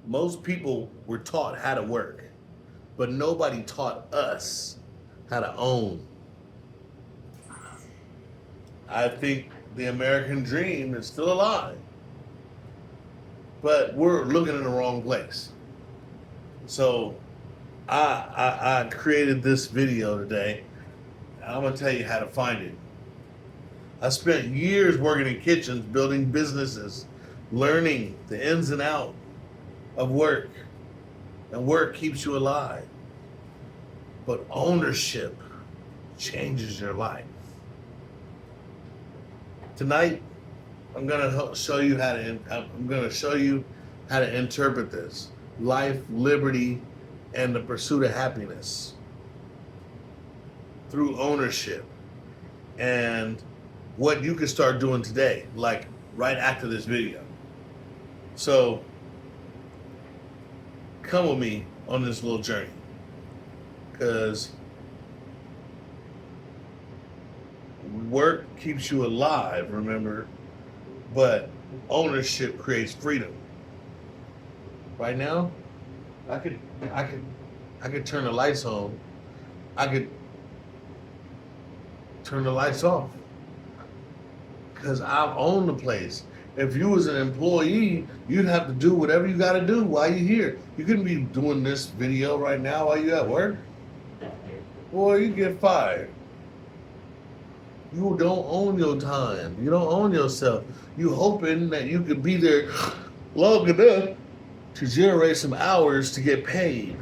Most people were taught how to work, but nobody taught us how to own. I think the American dream is still alive, but we're looking in the wrong place. So I created this video today. I'm gonna tell you how to find it. I spent years working in kitchens, building businesses, learning the ins and outs of work, and work keeps you alive. But ownership changes your life. Tonight, I'm gonna show you how to interpret this: life, liberty, and the pursuit of happiness through ownership, and what you can start doing today, like right after this video. So come with me on this little journey, because work keeps you alive, remember, but ownership creates freedom. Right now, I could I could I could turn the lights on. I could turn the lights off because I own the place. If you was an employee, you'd have to do whatever you got to do while you're here. You couldn't be doing this video right now while you at work. Boy, you get fired. You don't own your time. You don't own yourself. You hoping that you could be there long enough to generate some hours to get paid.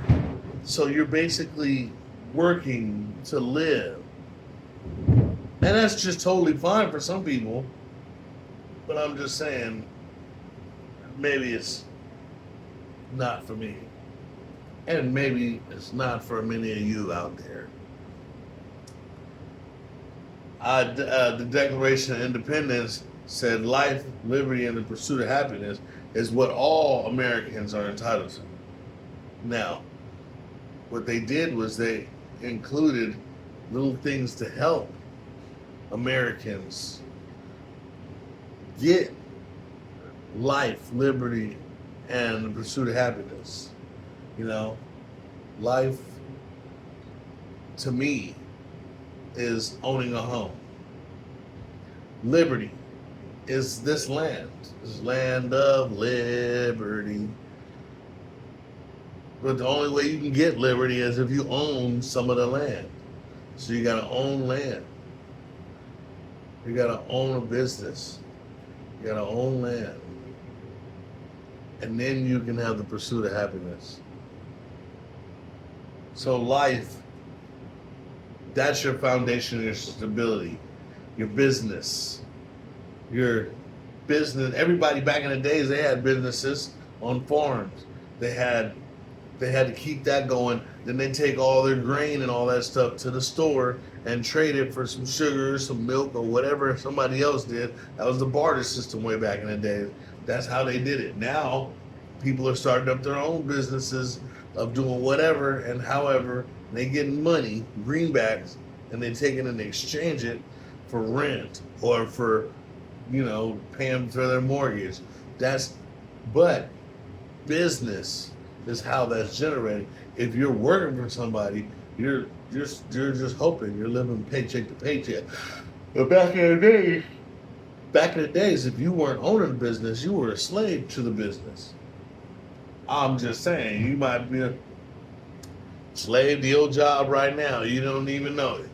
So you're basically working to live. And that's just totally fine for some people. But I'm just saying, maybe it's not for me. And maybe it's not for many of you out there. The Declaration of Independence said life, liberty, and the pursuit of happiness is what all Americans are entitled to. Now, what they did was they included little things to help Americans get life, liberty, and the pursuit of happiness. You know, life to me is owning a home. Liberty is this land of liberty. But the only way you can get liberty is if you own some of the land. So you gotta own land. You gotta own a business. You gotta own land. And then you can have the pursuit of happiness. So life, that's your foundation, your stability, your business. Your business, everybody back in the days, they had businesses on farms. They had to keep that going. Then they take all their grain and all that stuff to the store and trade it for some sugar, some milk, or whatever somebody else did. That was the barter system way back in the day. That's how they did it. Now, people are starting up their own businesses of doing whatever and however. And they getting money, greenbacks, and they take it and they exchange it for rent or for, paying for their mortgage. But business is how that's generated. If you're working for somebody, you're just hoping you're living paycheck to paycheck. But back in the days, if you weren't owning a business, you were a slave to the business. I'm just saying, you might be a slave to your job right now. You don't even know it.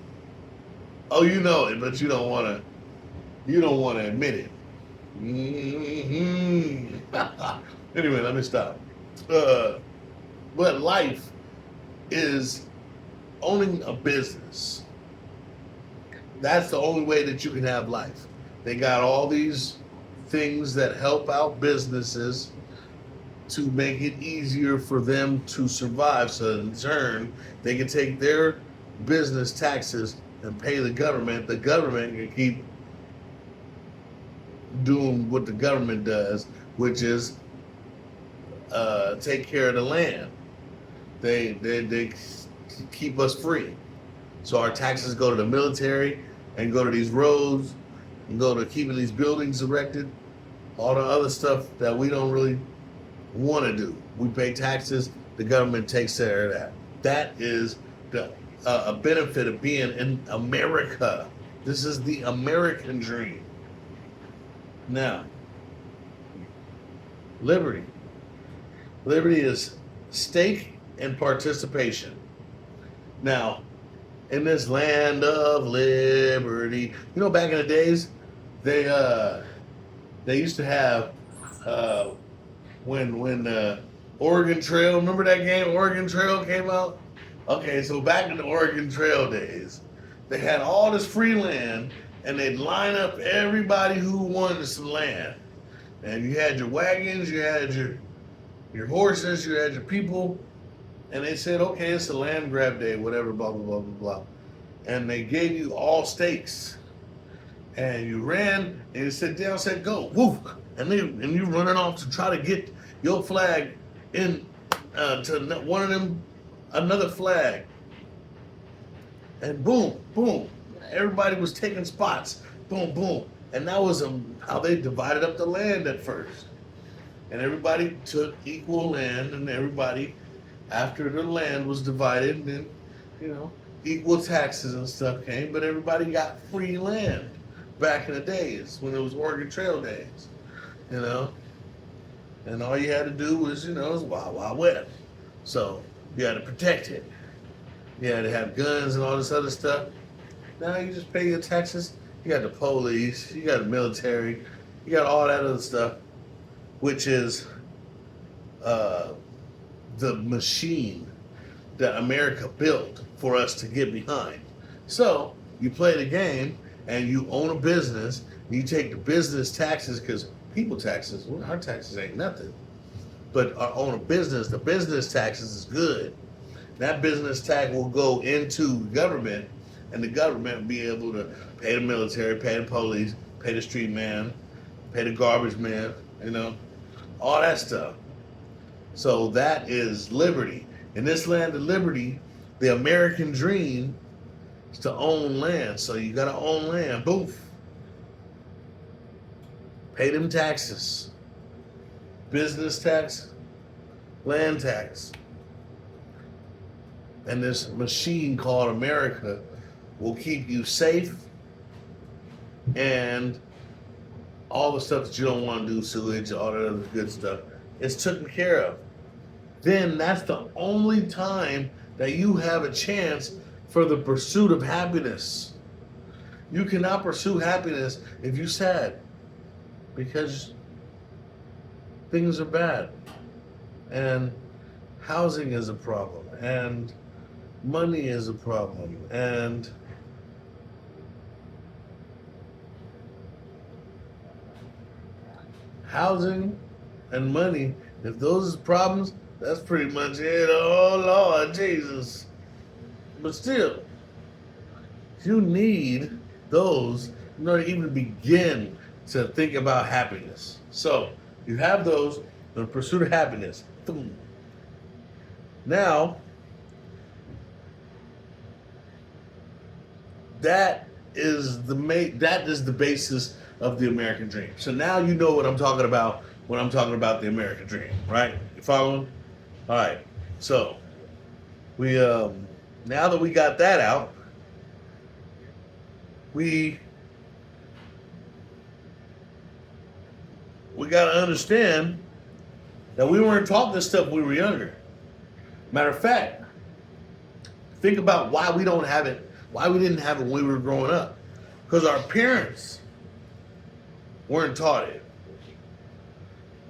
Oh, you know it, but you don't want to admit it. Mm-hmm. Anyway, let me stop. But life is owning a business. That's the only way that you can have life. They got all these things that help out businesses to make it easier for them to survive. So in turn, they can take their business taxes and pay the government. The government can keep doing what the government does, which is take care of the land. They keep us free. So our taxes go to the military and go to these roads and go to keeping these buildings erected, all the other stuff that we don't really want to do. We pay taxes. The government takes care of that. That is the a benefit of being in America. This is the American dream. Now, liberty. Liberty is stake and participation. Now, in this land of liberty, back in the days, they used to have uh, when Oregon Trail. Remember that game? Oregon Trail came out. Okay, so back in the Oregon Trail days, they had all this free land, and they'd line up everybody who wanted some land. And you had your wagons, you had your horses, you had your people, and they said, okay, it's a land grab day, whatever, blah blah blah blah blah. And they gave you all stakes, and you ran, and you sit down, said go, woof, and you running off to try to get your flag in to one of them, another flag, and boom, boom, everybody was taking spots, boom, boom, and that was how they divided up the land at first, and everybody took equal land, and everybody, after the land was divided, then equal taxes and stuff came, but everybody got free land back in the days when it was Oregon Trail days, and all you had to do was, it was Wild Wild West. So you had to protect it. You had to have guns and all this other stuff. Now you just pay your taxes. You got the police, you got the military, you got all that other stuff, which is the machine that America built for us to get behind. So you play the game and you own a business, and you take the business taxes, because people taxes, our taxes ain't nothing. But own a business, the business taxes is good. That business tax will go into government, and the government will be able to pay the military, pay the police, pay the street man, pay the garbage man, all that stuff. So that is liberty. In this land of liberty, the American dream is to own land. So you gotta own land. Boof. Pay them taxes. Business tax, land tax. And this machine called America will keep you safe, and all the stuff that you don't want to do, sewage, all that other good stuff, is taken care of. Then that's the only time that you have a chance for the pursuit of happiness. You cannot pursue happiness if you're sad, because things are bad, and housing is a problem, and money is a problem, and housing and money, if those are problems, that's pretty much it. Oh Lord Jesus. But still, you need those in order to even begin to think about happiness. So you have those in the pursuit of happiness. Boom. Now, that is the basis of the American dream. So now you know what I'm talking about when I'm talking about the American dream, right? You following? All right. So we now that we got that out, we got to understand that we weren't taught this stuff when we were younger. Matter of fact, think about why we don't have it, why we didn't have it when we were growing up. Because our parents weren't taught it.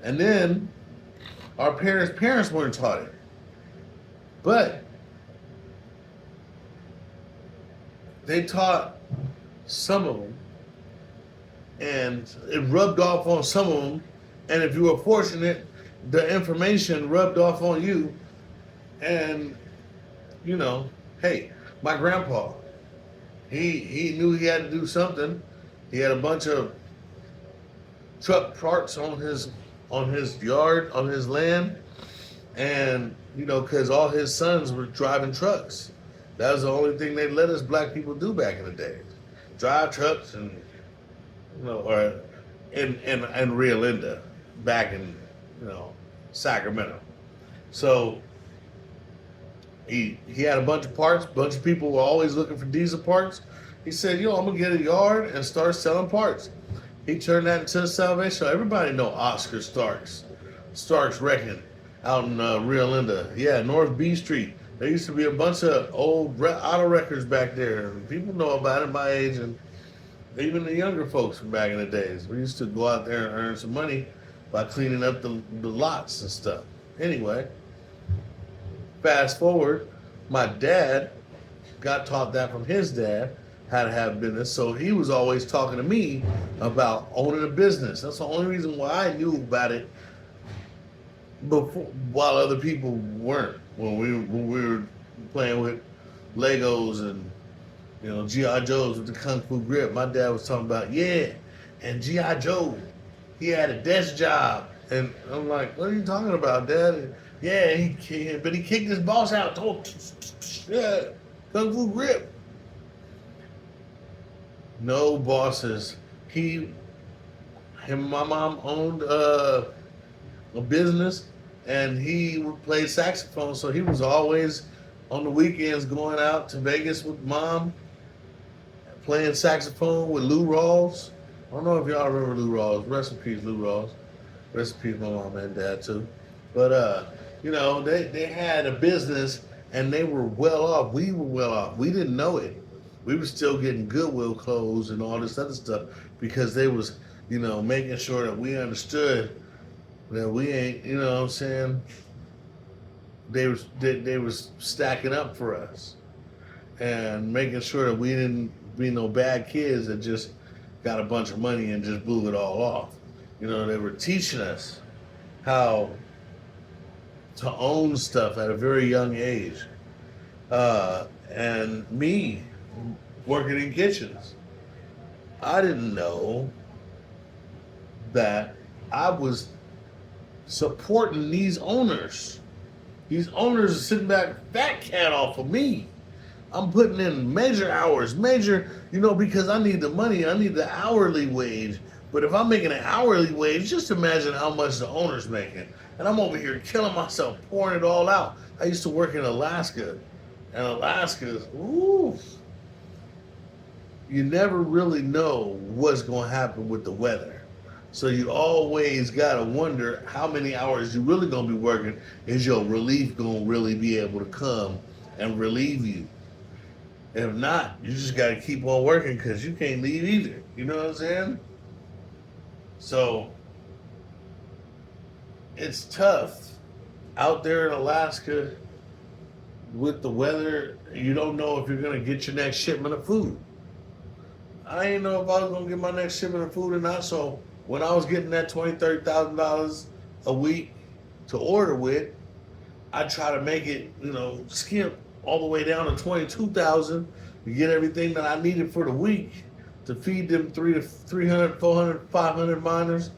And then our parents weren't taught it. But they taught some of them, and it rubbed off on some of them. And if you were fortunate, the information rubbed off on you. And, hey, my grandpa, he knew he had to do something. He had a bunch of truck parts on his yard, on his land, and because all his sons were driving trucks. That was the only thing they let us black people do back in the day, drive trucks, and or in Rio Linda back in Sacramento. So he had a bunch of parts. A bunch of people were always looking for diesel parts. He said, "Yo, I'm gonna get a yard and start selling parts." He turned that into a salvation. So everybody know Oscar Starks Wrecking out in Rio Linda. Yeah, North B Street. There used to be a bunch of old auto records back there. People know about it my age, and even the younger folks from back in the days. We used to go out there and earn some money by cleaning up the lots and stuff. Anyway, fast forward, my dad got taught that from his dad, how to have business. So he was always talking to me about owning a business. That's the only reason why I knew about it before, while other people weren't. When we were playing with Legos and G.I. Joes with the Kung Fu grip, my dad was talking about, yeah, and G.I. Joe, he had a desk job. And I'm like, what are you talking about, Dad? And, yeah, but he kicked his boss out. Yeah, Kung Fu grip. No bosses. Him and my mom owned a business, and he played saxophone, so he was always on the weekends going out to Vegas with mom, playing saxophone with Lou Rawls. I don't know if y'all remember Lou Rawls. Rest in peace, Lou Rawls. Rest in peace, my mom and dad too. But they had a business and they were well off. We were well off. We didn't know it. We were still getting Goodwill clothes and all this other stuff because they was, making sure that we understood that we ain't, what I'm saying? They was stacking up for us and making sure that we didn't be no bad kids that just got a bunch of money and just blew it all off. They were teaching us how to own stuff at a very young age. And me working in kitchens, I didn't know that I was supporting these owners. These owners are sitting back, fat cat off of me. I'm putting in major hours, because I need the money. I need the hourly wage. But if I'm making an hourly wage, just imagine how much the owner's making. And I'm over here killing myself, pouring it all out. I used to work in Alaska. And Alaska, ooh, you never really know what's going to happen with the weather. So you always got to wonder how many hours you really going to be working. Is your relief going to really be able to come and relieve you? If not, you just got to keep on working because you can't leave either. You know what I'm saying? So it's tough out there in Alaska with the weather. You don't know if you're going to get your next shipment of food. I didn't know if I was going to get my next shipment of food or not. So when I was getting that $20,000, $30,000 a week to order with, I try to make it, skip all the way down to $22,000 to get everything that I needed for the week to feed them 300, 400, 500 miners.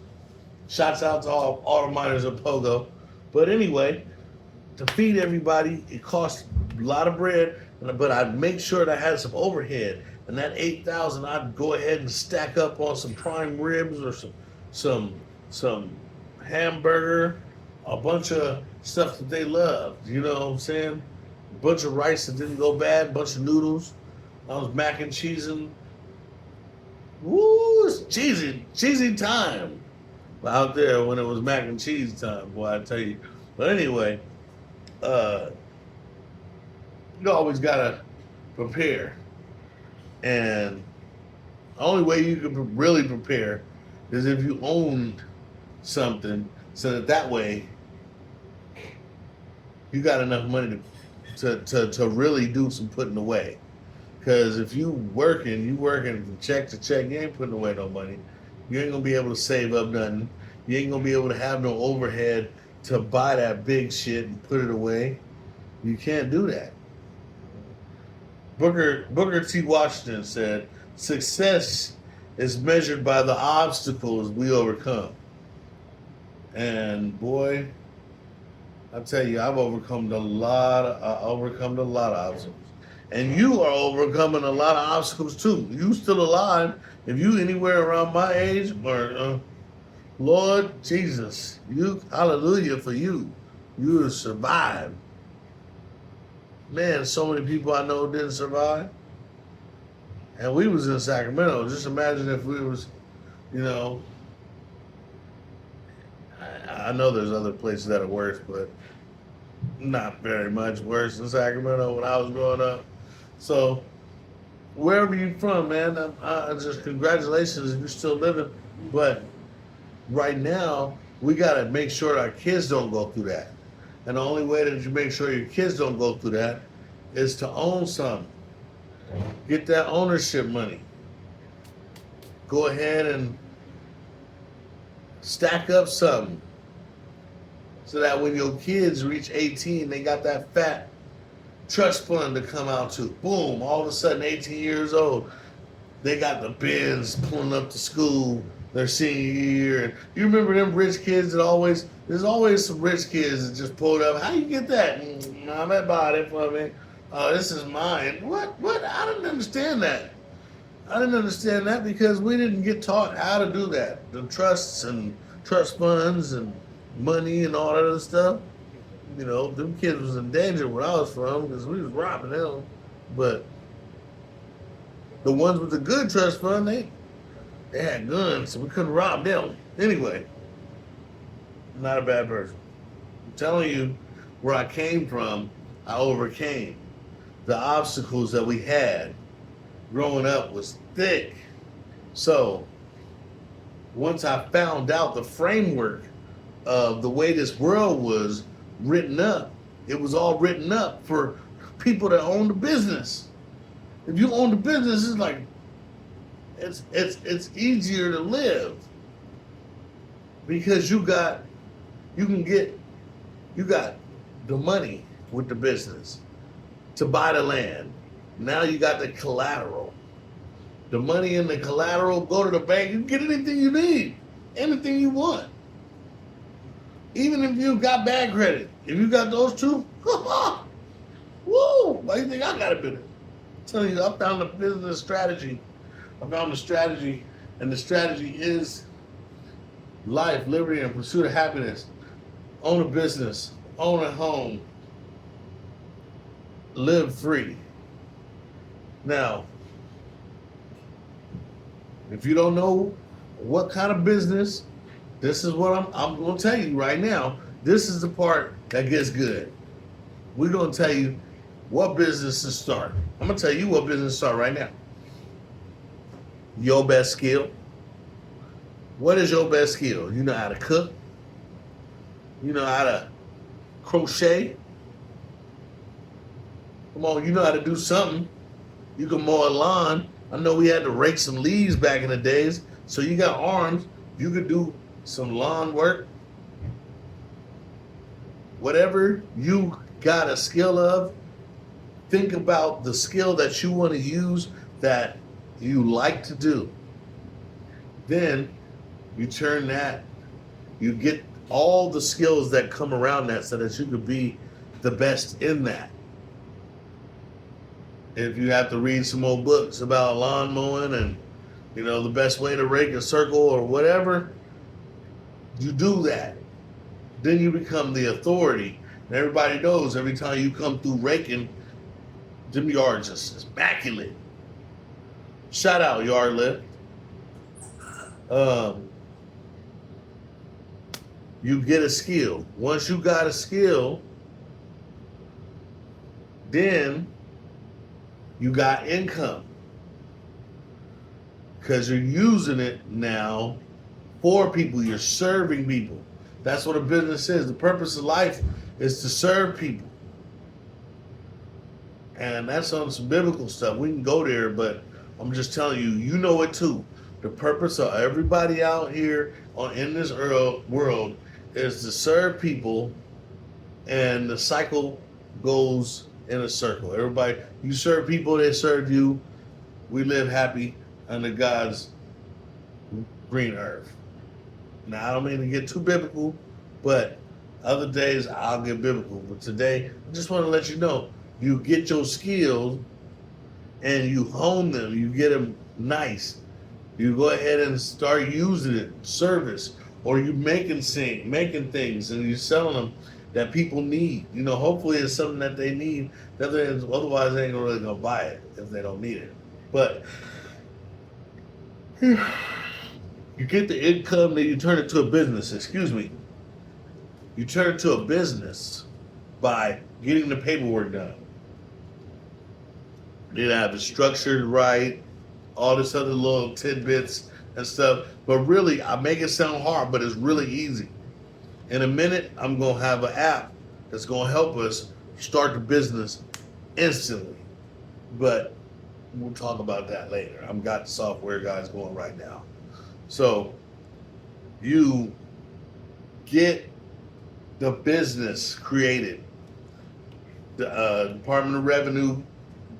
Shouts out to all the miners of Pogo. But anyway, to feed everybody, it cost a lot of bread, but I'd make sure that I had some overhead. And that $8,000, I'd go ahead and stack up on some prime ribs or some hamburger, a bunch of stuff that they loved. You know what I'm saying? A bunch of rice that didn't go bad, a bunch of noodles. I was mac and cheesing. Woo, it's cheesy time out there when it was mac and cheese time, boy, I tell you. But anyway, you always gotta prepare. And the only way you can really prepare is if you owned something, so that way you got enough money to really do some putting away. Because if you working from check to check, you ain't putting away no money. You ain't gonna be able to save up nothing. You ain't gonna be able to have no overhead to buy that big shit and put it away. You can't do that. Booker T. Washington said, "Success is measured by the obstacles we overcome." And boy, I tell you, I've overcome a lot of obstacles. And you are overcoming a lot of obstacles too. You still alive. If you anywhere around my age or Lord Jesus, you, hallelujah for you. You have survived. Man, so many people I know didn't survive. And we was in Sacramento. Just imagine if we was, you know, I know there's other places that are worse, but not very much worse than Sacramento when I was growing up. So wherever you're from, man, I just congratulations if you're still living. But right now, we got to make sure our kids don't go through that. And the only way that you make sure your kids don't go through that is to own some. Get that ownership money. Go ahead and stack up something so that when your kids reach 18, they got that fat trust fund to come out to. Boom, all of a sudden, 18 years old, they got the Benz pulling up to school their senior year. And you remember them rich kids that there's always some rich kids that just pulled up. How you get that? Mom, I bought it for me. Oh, this is mine. What? I didn't understand that. I didn't understand that because we didn't get taught how to do that. The trusts and trust funds and money and all that other stuff. You know, them kids was in danger where I was from because we was robbing them. But the ones with the good trust fund, they had guns, so we couldn't rob them. Anyway, not a bad person. I'm telling you, where I came from, I overcame. The obstacles that we had growing up was thick. So once I found out the framework of the way this world was written up, it was all written up for people that own the business. If you own the business, it's like it's easier to live because you got the money with the business to buy the land. Now you got the collateral. The money in the collateral, go to the bank, you can get anything you need, anything you want. Even if you got bad credit, if you got those two, woo! Why do you think I got a business? I'm telling you, I found a business strategy. I found the strategy, and the strategy is life, liberty, and pursuit of happiness. Own a business, own a home, live free. Now, if you don't know what kind of business, this is what I'm going to tell you right now. This is the part that gets good. We're going to tell you what business to start. I'm going to tell you what business to start right now. Your best skill. What is your best skill? You know how to cook. You know how to crochet. Come on, you know how to do something. You can mow a lawn. I know we had to rake some leaves back in the days. So you got arms. You could do some lawn work. Whatever you got a skill of, think about the skill that you want to use that you like to do. Then you turn that, you get all the skills that come around that so that you could be the best in that. If you have to read some more books about lawn mowing and, you know, the best way to rake a circle or whatever, you do that. Then you become the authority. And everybody knows every time you come through raking, them yards is immaculate. Shout out, yard lift. You get a skill. Once you got a skill, then you got income. Because you're using it now for people. You're serving people. That's what a business is. The purpose of life is to serve people. And that's on some biblical stuff. We can go there, but I'm just telling you, you know it too. The purpose of everybody out here in this world is to serve people, and the cycle goes in a circle. Everybody, you serve people, they serve you. We live happy under God's green earth. Now, I don't mean to get too biblical, but other days I'll get biblical. But today, I just want to let you know, you get your skills and you hone them. You get them nice. You go ahead and start using it, service, or you making things and you're selling them that people need. Hopefully it's something that they need. Otherwise, they ain't really gonna buy it if they don't need it. But you get the income, then you turn it to a business. Excuse me. You turn it to a business by getting the paperwork done. You have it structured right, all this other little tidbits and stuff. But really, I make it sound hard, but it's really easy. In a minute, I'm going to have an app that's going to help us start the business instantly. But we'll talk about that later. I've got the software guys going right now. So you get the business created. The Department of Revenue,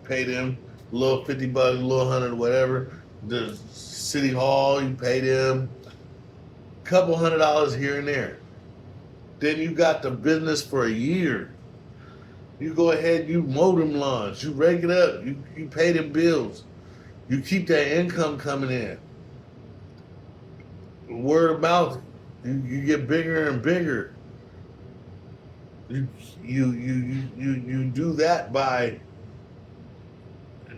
pay them a little $50, a little 100, whatever. The City Hall, you pay them a couple $100 here and there. Then you got the business for a year. You go ahead, you mow them lawns, you rake it up, you pay them bills. You keep that income coming in. Word of mouth, you get bigger and bigger. You do that by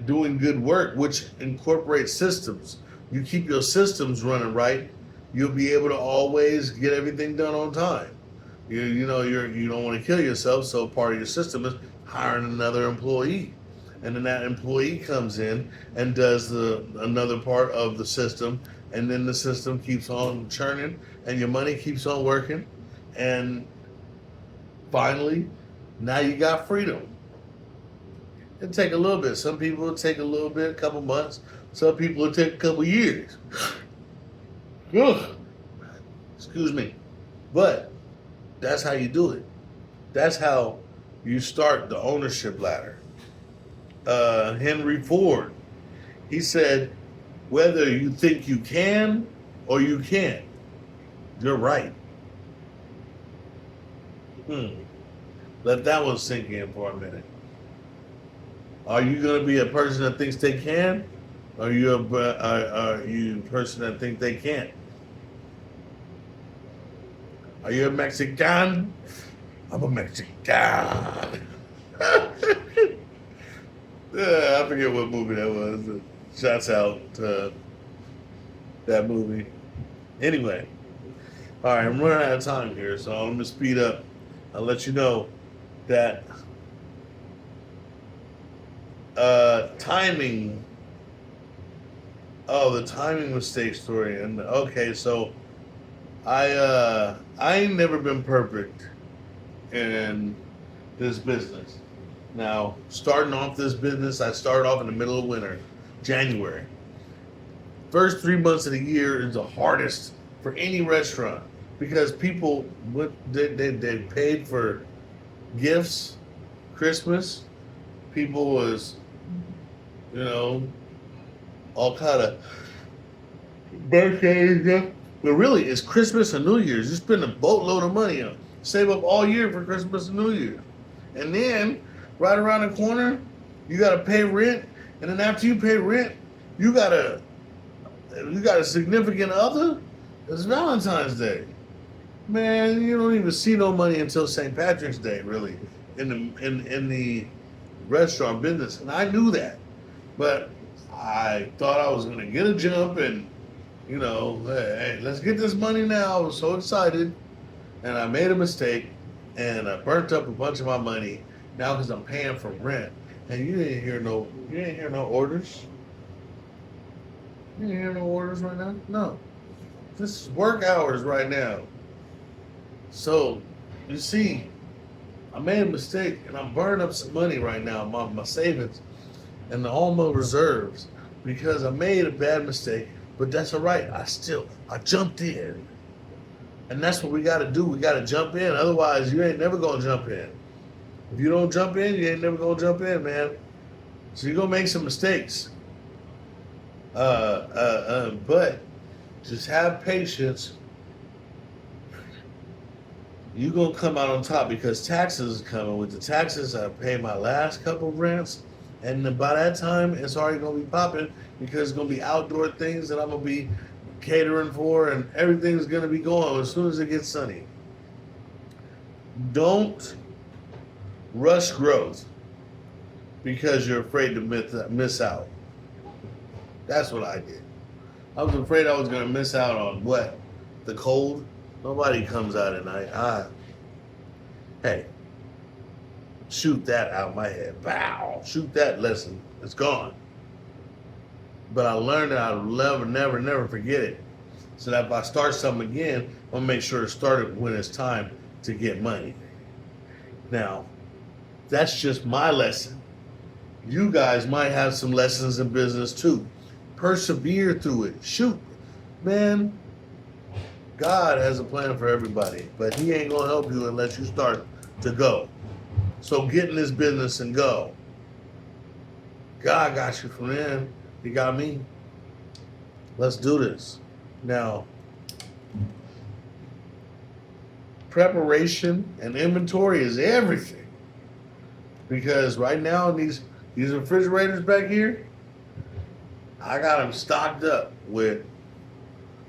doing good work, which incorporates systems. You keep your systems running right, you'll be able to always get everything done on time. You don't want to kill yourself, so part of your system is hiring another employee, and then that employee comes in and does another part of the system, and then the system keeps on churning, and your money keeps on working, and finally, now you got freedom. It'll take a little bit. Some people will take a little bit, a couple months. Some people will take a couple years. Ugh. Excuse me. But that's how you do it. That's how you start the ownership ladder. Henry Ford, he said, whether you think you can or you can't, you're right. Let that one sink in for a minute. Are you going to be a person that thinks they can? Or are you a person that thinks they can't? Are you a Mexican? I'm a Mexican. Yeah, I forget what movie that was. Shouts out to that movie. Anyway, all right, I'm running out of time here, so I'm going to speed up. I'll let you know that timing. Oh, the timing mistake story. And okay, so I ain't never been perfect in this business. Now, starting off this business, I started off in the middle of winter, January. First 3 months of the year is the hardest for any restaurant because people they paid for gifts, Christmas. People was, all kind of birthdays. But really, it's Christmas and New Year's. You spend a boatload of money on. Save up all year for Christmas and New Year. And then, right around the corner, you got to pay rent. And then after you pay rent, you got a significant other. It's Valentine's Day. Man, you don't even see no money until St. Patrick's Day, really, in the restaurant business. And I knew that. But I thought I was going to get a jump and, hey, let's get this money now. I was so excited. And I made a mistake. And I burnt up a bunch of my money now because I'm paying for rent. And you didn't hear no orders. You didn't hear no orders right now? No. This is work hours right now. So, you see, I made a mistake and I'm burning up some money right now, my savings and all my reserves because I made a bad mistake, but that's all right. I jumped in. And that's what we got to do. We got to jump in. Otherwise, you ain't never going to jump in. If you don't jump in, you ain't never going to jump in, man. So you're going to make some mistakes. But just have patience. You're going to come out on top because taxes is coming. With the taxes, I paid my last couple of rents. And by that time, it's already going to be popping because it's going to be outdoor things that I'm going to be catering for, and everything's going to be going as soon as it gets sunny. Don't rush growth because you're afraid to miss out. That's what I did. I was afraid I was going to miss out on what? The cold? Nobody comes out at night. Hey, shoot that out of my head. Bow! Shoot that lesson. It's gone. But I learned that I'll never forget it. So that if I start something again, I'm going to make sure to start it when it's time to get money. Now, that's just my lesson. You guys might have some lessons in business too. Persevere through it. Shoot. Man, God has a plan for everybody, but he ain't going to help you unless you start to go. So get in this business and go. God got you from there. He got me. Let's do this. Now, preparation and inventory is everything. Because right now, these refrigerators back here, I got them stocked up with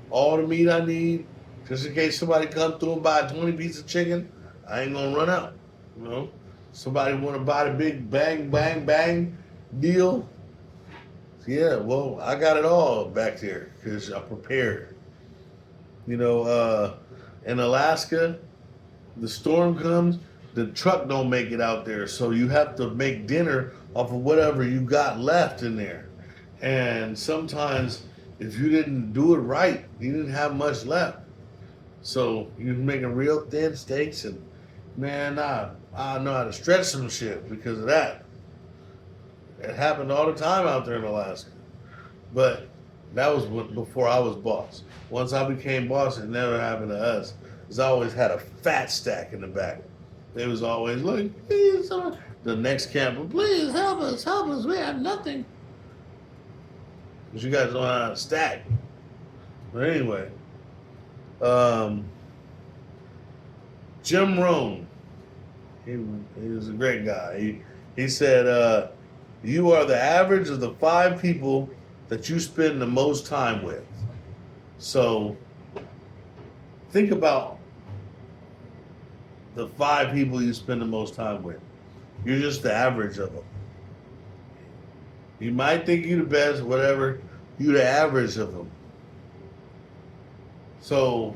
all the meat I need, just in case somebody come through and buy 20 pieces of chicken. I ain't gonna run out. You know, somebody want to buy the big bang deal. Yeah, well, I got it all back there because I'm prepared. You know, in Alaska, the storm comes, the truck don't make it out there, so you have to make dinner off of whatever you got left in there. And sometimes, if you didn't do it right, you didn't have much left. So you're making real thin steaks, and man, I know how to stretch some shit because of that. It happened all the time out there in Alaska. But that was before I was boss. Once I became boss, it never happened to us. Because I always had a fat stack in the back. They was always like, please, the next camper, please help us, we have nothing. Because you guys don't know how to stack. But anyway, Jim Rohn, he was a great guy. He said, you are the average of the 5 people that you spend the most time with. So think about the 5 people you spend the most time with. You're just the average of them. You might think you're the best, whatever. You're the average of them. So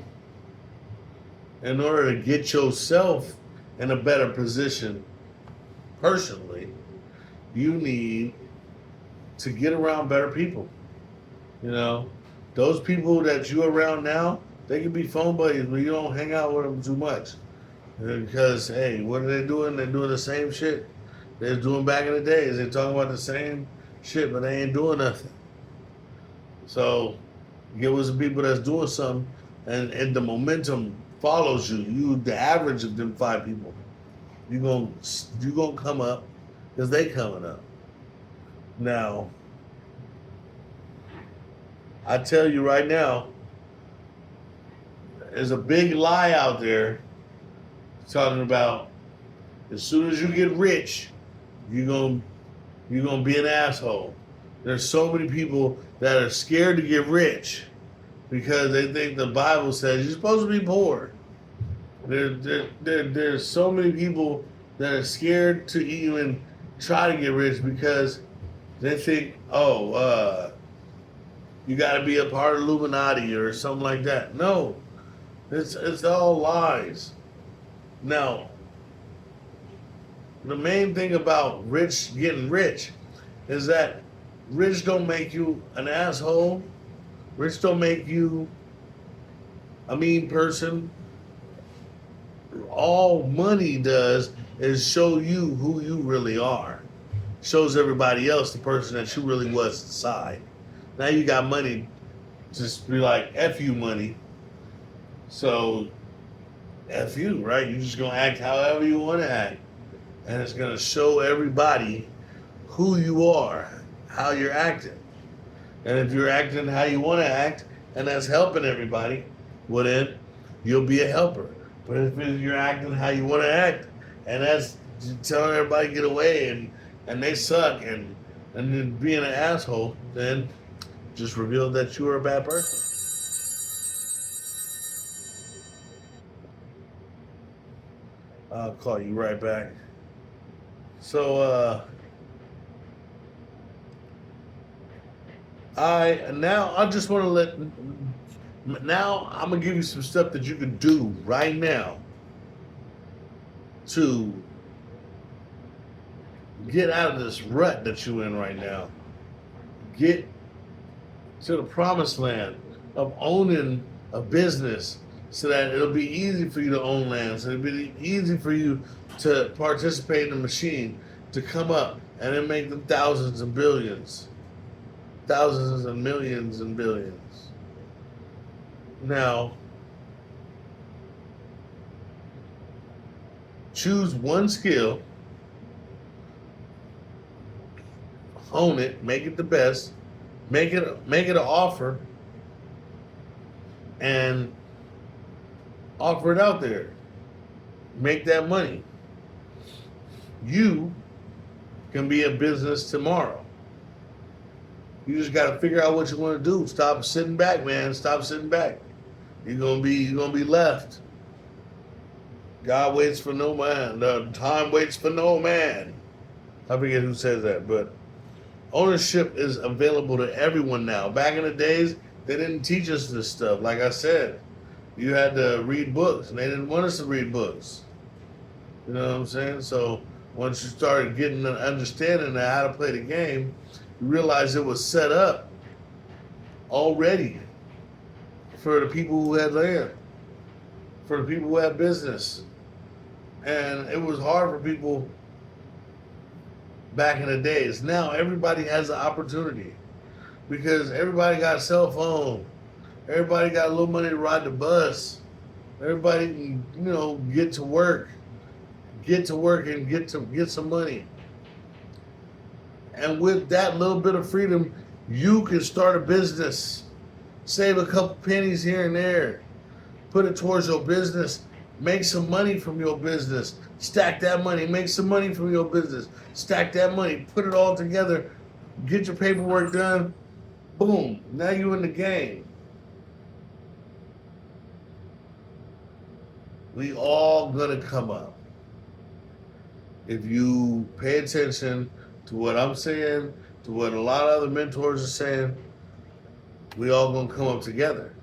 in order to get yourself in a better position personally, you need to get around better people. You know, those people that you're around now, they can be phone buddies, but you don't hang out with them too much. Because, hey, what are they doing? They're doing the same shit they was doing back in the days. They're talking about the same shit, but they ain't doing nothing. So, get with some people that's doing something, and the momentum follows you. You, the average of them 5 people. You gonna come up because they coming up. Now, I tell you right now, there's a big lie out there talking about as soon as you get rich, you're gonna be an asshole. There's so many people that are scared to get rich because they think the Bible says you're supposed to be poor. There's so many people that are scared to even try to get rich because they think, you got to be a part of Illuminati or something like that. No, it's all lies. Now, the main thing about getting rich is that rich don't make you an asshole. Rich don't make you a mean person. All money does is show you who you really are. Shows everybody else the person that you really was inside. Now you got money, just be like, F you money. So, F you, right? You're just going to act however you want to act. And it's going to show everybody who you are, how you're acting. And if you're acting how you want to act, and that's helping everybody, well then, you'll be a helper. But if you're acting how you want to act, and that's telling everybody get away, and they suck, and then being an asshole, then just reveal that you are a bad person. I'll call you right back. So I just want to now I'm gonna give you some stuff that you can do right now to get out of this rut that you're in right now. Get to the promised land of owning a business so that it'll be easy for you to own land, so it'll be easy for you to participate in the machine, to come up and then make them thousands and billions, thousands and millions and billions. Now, choose one skill, hone it, make it the best, make it an offer, and offer it out there. Make that money. You can be a business tomorrow. You just got to figure out what you want to do. Stop sitting back, man. Stop sitting back. You're gonna be left. God waits for no man. Time waits for no man. I forget who says that, but ownership is available to everyone now. Back in the days, they didn't teach us this stuff. Like I said, you had to read books, and they didn't want us to read books. You know what I'm saying? So once you started getting an understanding of how to play the game, you realize it was set up already for the people who had land, for the people who had business. And it was hard for people back in the days. Now everybody has an opportunity because everybody got a cell phone. Everybody got a little money to ride the bus. Everybody can, get to work and get some money. And with that little bit of freedom, you can start a business. Save a couple pennies here and there. Put it towards your business. Make some money from your business. Stack that money. Make some money from your business. Stack that money. Put it all together. Get your paperwork done. Boom. Now you're in the game. We all gonna come up. If you pay attention to what I'm saying, to what a lot of other mentors are saying, we all gonna come up together.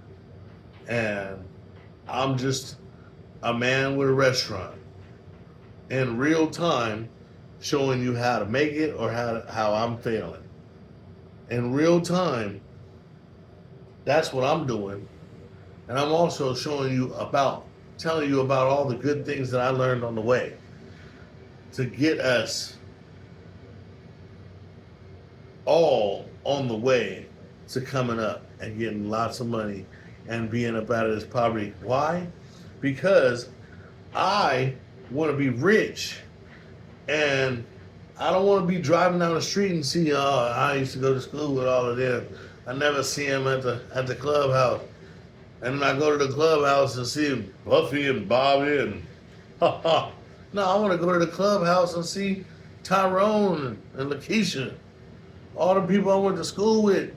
And I'm just a man with a restaurant in real time showing you how to make it or how I'm failing. In real time, that's what I'm doing. And I'm also telling you about all the good things that I learned on the way to get us all on the way to coming up and getting lots of money and being up out of this poverty. Why? Because I want to be rich, and I don't want to be driving down the street and see, I used to go to school with all of them. I never see them at the clubhouse. And then I go to the clubhouse and see Buffy and Bobby and No, I want to go to the clubhouse and see Tyrone and Lakeisha. All the people I went to school with.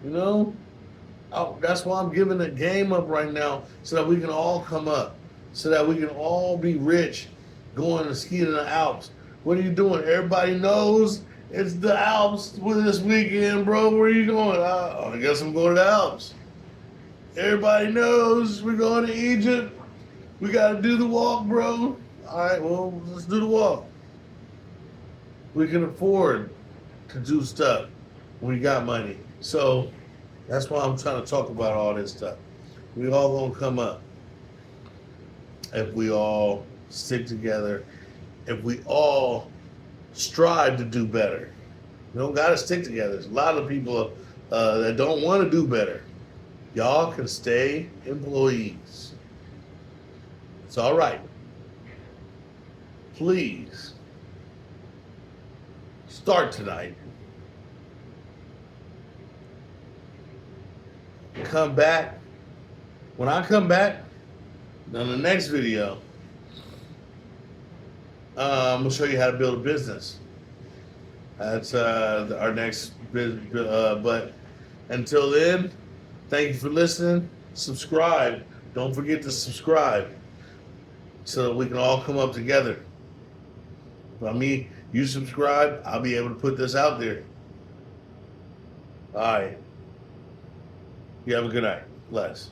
That's why I'm giving the game up right now, so that we can all come up, so that we can all be rich, going to ski in the Alps. What are you doing? Everybody knows it's the Alps this weekend, bro. Where are you going? I guess I'm going to the Alps. Everybody knows we're going to Egypt. We got to do the walk, bro. All right, well, let's do the walk. We can afford to do stuff when we got money. So that's why I'm trying to talk about all this stuff. We all gonna come up if we all stick together, if we all strive to do better. We don't gotta stick together. There's a lot of people that don't want to do better. Y'all can stay employees. It's all right. Please start tonight. Come back. When I come back on the next video, I'm gonna show you how to build a business. That's our next business. But until then, thank you for listening. Subscribe. Don't forget to subscribe. so that we can all come up together. By me, you subscribe, I'll be able to put this out there. All right. You have a good night. Bless.